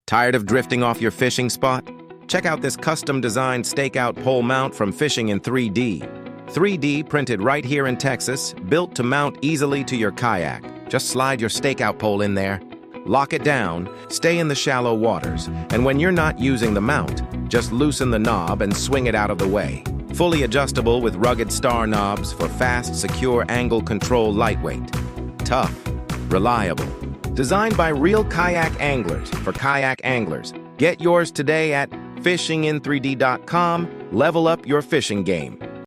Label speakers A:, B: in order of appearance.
A: Tired of drifting off your fishing spot? Check out this custom-designed stakeout pole mount from Fishing in 3D. 3D printed right here in Texas, built to mount easily to your kayak. Just slide your stakeout pole in there, lock it down, stay in the shallow waters, and when you're not using the mount, just loosen the knob and swing it out of the way. Fully adjustable with rugged star knobs for fast, secure angle control, lightweight. Tough, reliable. Designed by real kayak anglers for kayak anglers. Get yours today at fishingin3d.com. Level up your fishing game.